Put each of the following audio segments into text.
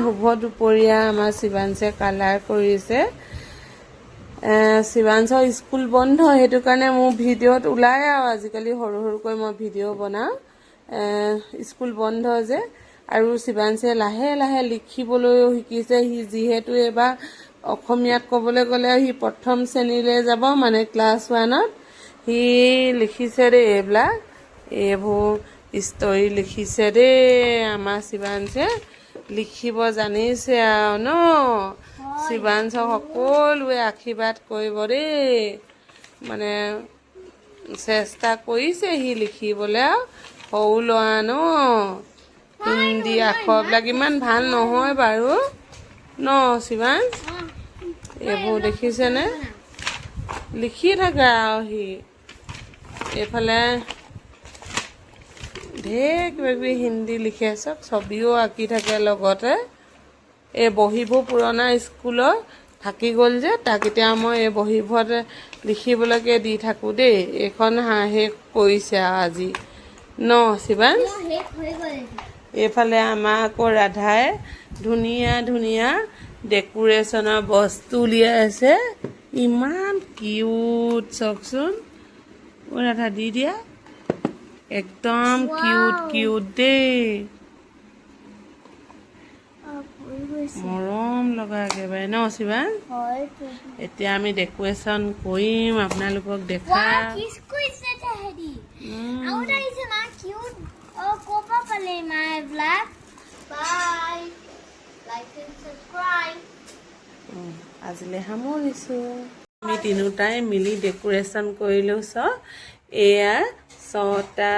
শুভ দুপৰীয়া আমাৰ শিৱাংশে কালাৰ কৰিছে শিৱাংশৰ স্কুল বন্ধ সেইটো কাৰণে মোৰ ভিডিঅ'ত ওলাই আৰু আজিকালি সৰু সৰুকৈ মই ভিডিঅ' বনাওঁ স্কুল বন্ধ যে আৰু শিৱাংশে লাহে লাহে লিখিবলৈও শিকিছে সি যিহেতু এবাৰ অসমীয়াত ক'বলৈ গ'লে সি প্ৰথম শ্ৰেণীলৈ যাব মানে ক্লাছ 1ত সি লিখিছে দেই এইবোৰ ষ্টৰি লিখিছে দেই আমাৰ শিৱাংশে লিখিব জানিছে আৰু ন শিৱাংশক সকলোৱে আশীৰ্বাদ কৰিব দেই মানে চেষ্টা কৰিছে সি লিখিবলৈ আৰু সৰু ল'ৰা ন হিন্দী আখৰবিলাক ইমান ভাল নহয় বাৰু ন শিৱাংশ এইবোৰ দেখিছেনে লিখি থাকে আৰু সি এইফালে ঢেৰ কিবাকিবি হিন্দী লিখে চব ছবিও আঁকি থাকে লগতে এই বহীবোৰ পুৰণা স্কুলৰ থাকি গ'ল যে তাক এতিয়া মই এই বহীবোৰত লিখিবলৈকে দি থাকোঁ দেই এইখন শেষ কৰিছে আৰু আজি ন শিৱাংশ এইফালে আমাৰ আকৌ ৰাধাই ধুনীয়া ধুনীয়া ডেকোৰেশ্যনৰ বস্তু উলিয়াই আছে ইমান কিউট চাওকচোন ৰাধা দি দিয়া একদম কিউট কিউট দেই মৰম লগা একেবাৰে ন শিৱাংশ এতিয়া আমি ডেকোৰেশ্যন কৰিম আপোনালোকক দেখাম আজিলৈ সামৰিছোঁ আমি তিনিওটাই মিলি ডেকোৰেশ্যন কৰিলোঁ চব এয়া 6টা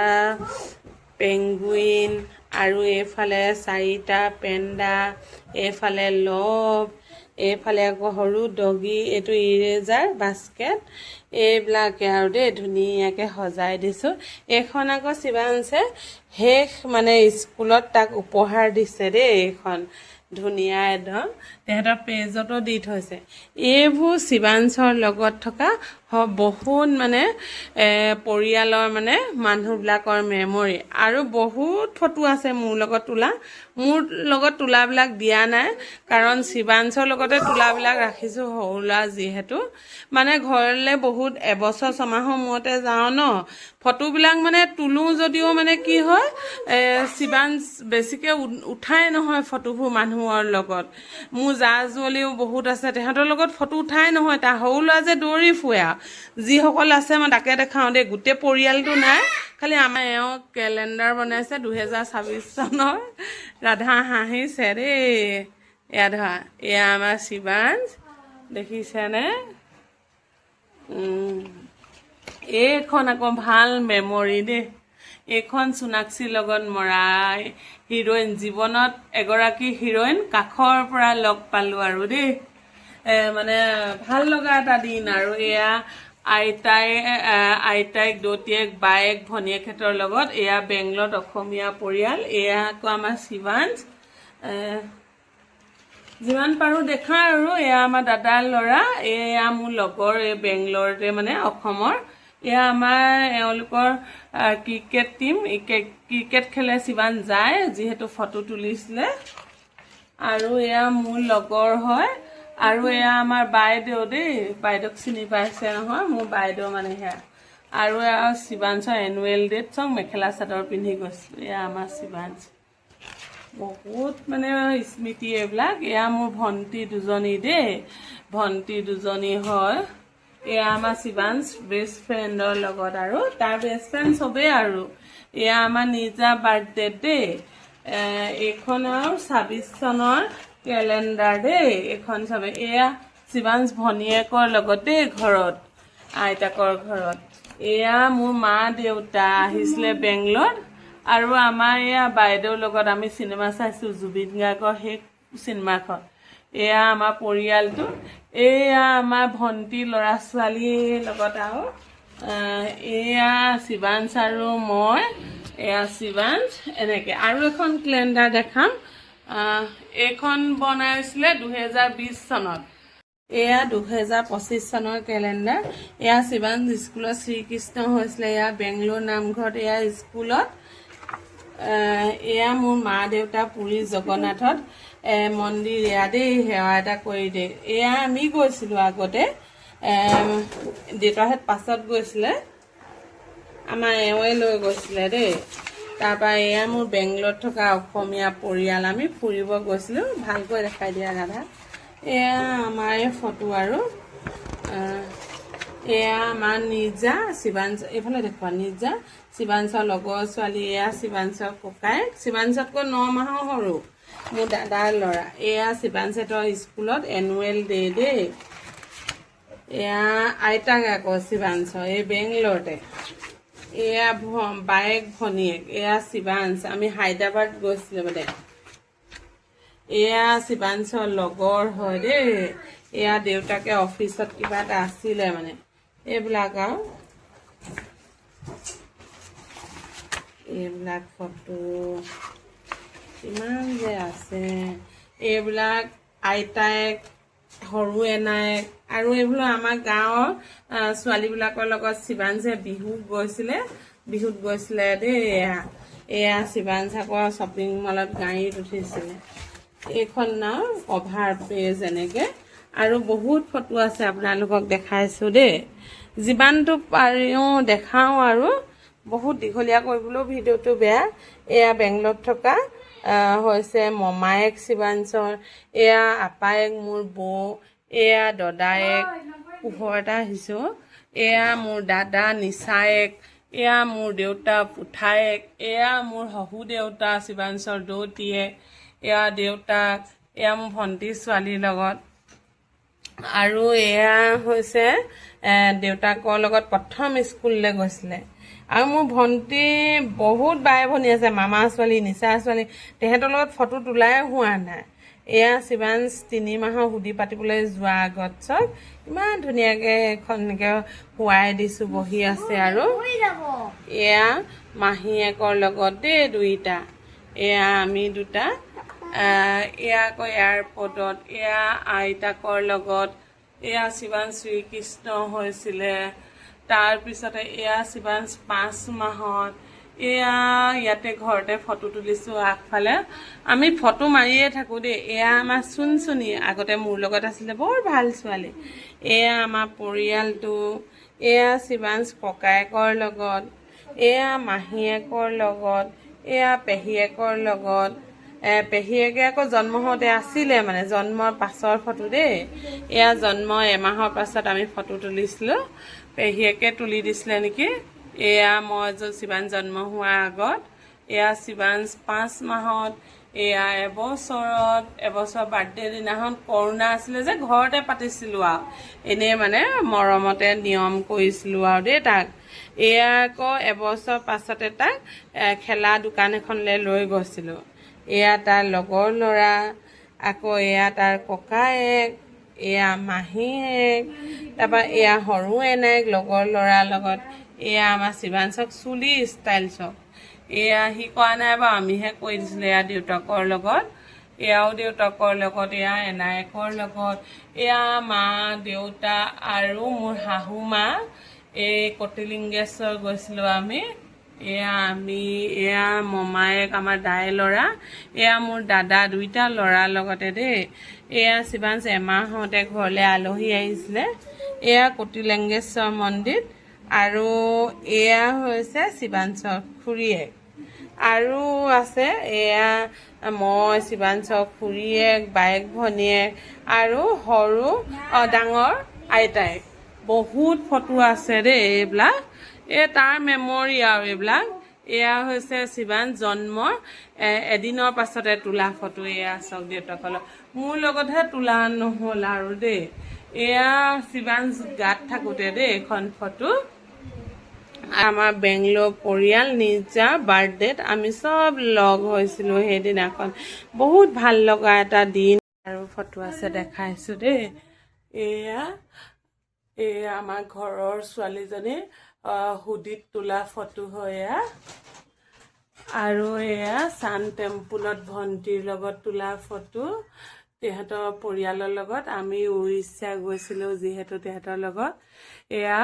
পেংগুইন আৰু এইফালে 4টা পেণ্ডা এইফালে লভ এইফালে আকৌ সৰু ডগি এইটো ইৰেজাৰ বাস্কেট এইবিলাকে আৰু দেই ধুনীয়াকৈ সজাই দিছোঁ এইখন আকৌ শিৱাংশে শেষ মানে স্কুলত তাক উপহাৰ দিছে দেই এইখন ধুনীয়া একদম তেহেঁতৰ পেজতো দি থৈছে এইবোৰ শিৱাংশৰ লগত থকা বহুত মানে পৰিয়ালৰ মানে মানুহবিলাকৰ মেমৰি আৰু বহুত ফটো আছে মোৰ লগত তোলাবিলাক দিয়া নাই কাৰণ শিৱাংশৰ লগতে তোলাবিলাক ৰাখিছোঁ সৰু ল'ৰা যিহেতু মানে ঘৰলৈ বহুত এবছৰ ছমাহৰ মূৰতে যাওঁ ন ফটোবিলাক মানে তোলোঁ যদিও মানে কি হয় শিৱাংশ বেছিকৈ উঠাই নহয় ফটোবোৰ মানুহৰ লগত মোৰ জা জুৱলিও বহুত আছে তেহেঁতৰ লগত ফটো উঠাই নহয় তাৰ সৰু ল'ৰা যে দৌৰি ফুৰে আৰু যিসকল আছে মই তাকে দেখাওঁ দেই গোটেই পৰিয়ালটো নাই খালি আমাৰ এওঁ কেলেণ্ডাৰ বনাইছে 2026 চনৰ ৰাধা হাঁহিছে দেই এয়া ধৰা এয়া আমাৰ শিৱাংশ দেখিছেনে এইখন আকৌ ভাল মেমৰি দেই এইখন সোণাক্ষীৰ লগত মৰা হিৰইন জীৱনত এগৰাকী হিৰইন কাষৰ পৰা লগ পালোঁ আৰু দেই মানে ভাল লগা এটা দিন আৰু এয়া আইতাইক দৌতিয়েক বায়েক ভনীয়েকহঁতৰ লগত এয়া বেংগলত অসমীয়া পৰিয়াল এয়া আকৌ আমাৰ শিৱাংশ যিমান পাৰোঁ দেখা আৰু এয়া আমাৰ দাদাৰ ল'ৰা এয়া মোৰ লগৰ এই বেংগলৰতে মানে অসমৰ এয়া আমাৰ এওঁলোকৰ ক্ৰিকেট টীম ক্ৰিকেট খেলে শিৱাংশ যায় যিহেতু ফটো তুলিছিলে আৰু এয়া মোৰ লগৰ হয় আৰু এয়া আমাৰ বাইদেউ দেই বাইদেউক চিনি পাইছে নহয় মোৰ বাইদেউ মানে সেয়া আৰু এয়া শিৱাংশৰ এনুৱেল ডেত চব মেখেলা চাদৰ পিন্ধি গৈছিলোঁ এয়া আমাৰ শিৱাংশ বহুত মানে স্মৃতি এইবিলাক এয়া মোৰ ভণ্টি দুজনী দেই ভণ্টি দুজনী হয় এয়া আমাৰ শিৱাংশ বেষ্ট ফ্ৰেণ্ডৰ লগত আৰু তাৰ বেষ্ট ফ্ৰেণ্ড চবেই আৰু এয়া আমাৰ নিজা বাৰ্থডে দেই এইখন আৰু 26 চনৰ কেলেণ্ডাৰ দেই এইখন চাবে এয়া শিৱাংশ ভনীয়েকৰ লগত দেই ঘৰত আইতাকৰ ঘৰত এয়া মোৰ মা দেউতা আহিছিলে বেংগলত আৰু আমাৰ এয়া বাইদেউৰ লগত আমি চিনেমা চাইছোঁ জুবিন গাৰ্গৰ সেই চিনেমাখন এয়া আমাৰ পৰিয়ালটো এয়া আমাৰ ভণ্টি ল'ৰা ছোৱালীৰ লগত আৰু এয়া শিৱাংশ আৰু মই এয়া শিৱাংশ এনেকৈ আৰু এখন কেলেণ্ডাৰ দেখাম এইখন বনাইছিলে 2020 চনত এয়া 2025 চনৰ কেলেণ্ডাৰ এয়া শিৱাংশ স্কুলত শ্ৰীকৃষ্ণ হৈছিলে এয়া বেংগলোৰ নামঘৰত এয়া স্কুলত এয়া মোৰ মা দেউতা পুৰী জগন্নাথত মন্দিৰ এয়া দেই সেৱা এটা কৰি দিয়ে এয়া আমি গৈছিলোঁ আগতে দেউতাহঁত পাছত গৈছিলে আমাৰ এওঁৱে লৈ গৈছিলে দেই তাৰপৰা এয়া মোৰ বেংগলত থকা অসমীয়া পৰিয়াল আমি ফুৰিব গৈছিলোঁ ভালকৈ দেখাই দিয়া ৰাধা এয়া আমাৰ ফটো আৰু এয়া আমাৰ নিজা শিৱাঞ্চ এইফালে দেখুৱা নিজা শিৱাঞ্চৰ লগৰ ছোৱালী এয়া শিৱাঞ্চৰ ককাই শিৱাঞ্চতকৈ 9 মাহৰ সৰু মোৰ দাদাৰ ল'ৰা এয়া শিৱাঞ্চেতৰ স্কুলত এনুৱেল ডে দেই এয়া আইতাক আকৌ শিৱাঞ্চ এই বেংগলৰতে এয়া বায়েক ভনীয়েক এয়া শিৱাঞ্চ আমি হায়দৰাবাদ গৈছিলোঁ মানে এয়া শিৱাঞ্চৰ লগৰ হয় দেই এয়া দেউতাকে অফিচত কিবা এটা আছিলে মানে এইবিলাক আৰু এইবিলাক ফটো কিমান যে আছে এইবিলাক আইতায়েক সৰু এনায়েক আৰু এইবিলাক আমাৰ গাঁৱৰ ছোৱালীবিলাকৰ লগত শিৱাঞ্চে বিহুত গৈছিলে দেই এয়া শিৱাঞ্চাকৰ শ্বপিং মলত গাড়ীত উঠিছিলে এইখন নাও কভাৰ পেজ এনেকৈ আৰু বহুত ফটো আছে আপোনালোকক দেখাইছোঁ দেই যিমানটো পাৰিও দেখাওঁ আৰু বহুত দীঘলীয়া কৰিবলৈও ভিডিঅ'টো বেয়া এয়া বেংগলত থকা হৈছে মমায়েক শিৱাঞ্চৰ এয়া আপায়েক মোৰ বৌ এয়া দদায়েক পোহৰ এটা আহিছোঁ এয়া মোৰ দাদা নিচায়েক এয়া মোৰ দেউতা পুঠায়েক এয়া মোৰ শহু দেউতা শিৱাঞ্চৰ দৌতিয়েক এয়া দেউতাক এয়া মোৰ ভণ্টি ছোৱালীৰ লগত আৰু এয়া হৈছে দেউতাকৰ লগত প্ৰথম স্কুললৈ গৈছিলে আৰু মোৰ ভণ্টি বহুত বাই ভনী আছে মামা ছোৱালী নিচা ছোৱালী তেহেঁতৰ লগত ফটো তোলাই হোৱা নাই এয়া শিৱাঞ্চ 3 মাহৰ সুধি পাতিবলৈ যোৱা আগত চব ইমান ধুনীয়াকৈ এখনকৈ শুৱাই দিছোঁ বহি আছে আৰু এয়া মাহীয়েকৰ লগত দেই দুইটা এয়া আমি দুটা এয়া আকৌ এয়াৰপৰ্টত এয়া আইতাকৰ লগত এয়া শিৱাঞ্চ শ্ৰীকৃষ্ণ হৈছিলে তাৰপিছতে এয়া শিৱাঞ্চ 5 মাহত এয়া ইয়াতে ঘৰতে ফটো তুলিছোঁ আগফালে আমি ফটো মাৰিয়ে থাকোঁ দেই এয়া আমাৰ চুনচুনি আগতে মোৰ লগত আছিলে বৰ ভাল ছোৱালী এয়া আমাৰ পৰিয়ালটো এয়া শিৱাঞ্চ ককায়েকৰ লগত এয়া মাহীয়েকৰ লগত এয়া পেহীয়েকৰ লগত পেহীয়েকে আকৌ জন্ম হওঁতে আছিলে মানে জন্মৰ পাছৰ ফটো দেই এয়া জন্ম এমাহৰ পাছত আমি ফটো তুলিছিলোঁ পেহীয়েকে তুলি দিছিলে নেকি এয়া মই শিৱাঞ্চ জন্ম হোৱাৰ আগত এয়া শিৱাঞ্চ 5 মাহত এয়া এবছৰ বাৰ্থডে দিনাখন কৰোণা আছিলে যে ঘৰতে পাতিছিলোঁ আৰু এনেই মানে মৰমতে নিয়ম কৰিছিলোঁ আৰু দেই তাক এয়া আকৌ এবছৰ পাছতে তাক খেলা দোকান এখনলৈ লৈ গৈছিলোঁ এয়া তাৰ লগৰ ল'ৰা আকৌ এয়া তাৰ ককায়েক এয়া মাহীয়েক তাৰপৰা এয়া সৰু এনায়েক লগৰ ল'ৰাৰ লগত এয়া আমাৰ শিৱাঞ্চক চুলি ষ্টাইল চব এয়া সি কৰা নাই বাৰু আমিহে কৰি দিছিলোঁ এয়া দেউতাকৰ লগত এয়াও দেউতাকৰ লগত এয়া এনায়েকৰ লগত এয়া মা দেউতা আৰু মোৰ শাহু মা এই কটিলিংগেশ্বৰ গৈছিলোঁ আমি এয়া মমায়েক আমাৰ দাই ল'ৰা এয়া মোৰ দাদা দুইটা ল'ৰাৰ লগতে দেই এয়া শিৱাঞ্চ এমাহতে ঘৰলৈ আলহী আহিছিলে এয়া কটিলিংগেশ্বৰ মন্দিৰ আৰু এয়া হৈছে শিৱাঞ্চৰ খুৰীয়েক আৰু আছে এয়া মই শিৱাঞ্চৰ খুৰীয়েক বায়েক ভনীয়েক আৰু ডাঙৰ আইতায়েক বহুত ফটো আছে দেই এইবিলাক তাৰ মেমৰি আৰু এইবিলাক এয়া হৈছে শিৱাঞ্চ জন্মৰ এদিনৰ পাছতে তোলা ফটো এয়া চাওক দেউতাকলৈ মোৰ লগতহে তোলা নহ'ল আৰু দেই এয়া শিৱাঞ্চ গাত থাকোঁতে দেই এখন ফটো আমাৰ বেংগলোৰ পৰিয়াল নিজা বাৰ্থডেত আমি চব লগ হৈছিলোঁ সেইদিনাখন বহুত ভাল লগা এটা দিন আৰু ফটো আছে দেখাইছোঁ দেই এয়া আমাৰ ঘৰৰ ছোৱালীজনী হুডিত তোলা ফটো হয় এয়া আৰু এয়া চান টেম্পুলত ভণ্টিৰ লগত তোলা ফটো তেহেঁতৰ পৰিয়ালৰ লগত আমি উৰিষ্যা গৈছিলোঁ যিহেতু তেহেঁতৰ লগত এয়া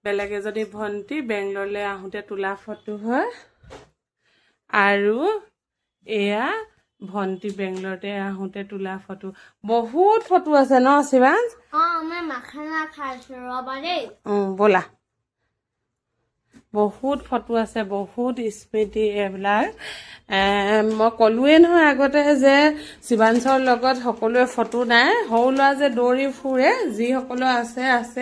বেলেগ এজনী ভণ্টি বেংগলৰলৈ আহোঁতে তোলা ফটো হয় আৰু এয়া ভণ্টি বেংগলৰতে আহোঁতে তোলা ফটো বহুত ফটো আছে ন শিৱাঞ্জ মই মাখানা খাইছো ৰবা দেই ব'লা বহুত ফটো আছে বহুত স্মৃতি এইবিলাক মই ক'লোৱে নহয় আগতে যে শিৱাঞ্জৰ লগত সকলোৱে ফটো নাই সৰু ল'ৰা যে দৌৰি ফুৰে যিসকলৰ আছে আছে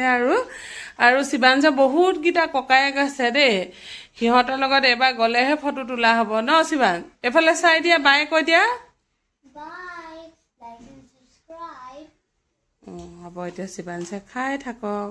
আৰু শিৱাঞ্জৰ বহুতকেইটা ককায়েক আছে দেই সিহঁতৰ লগত এবাৰ গ'লেহে ফটো তোলা হ'ব ন শিৱাঞ্জ এইফালে চাই দিয়া বাই কৈ দিয়া বাই লাইক এণ্ড সাবস্ক্ৰাইব হ'ব এতিয়া শিৱাঞ্জে খাই থাকক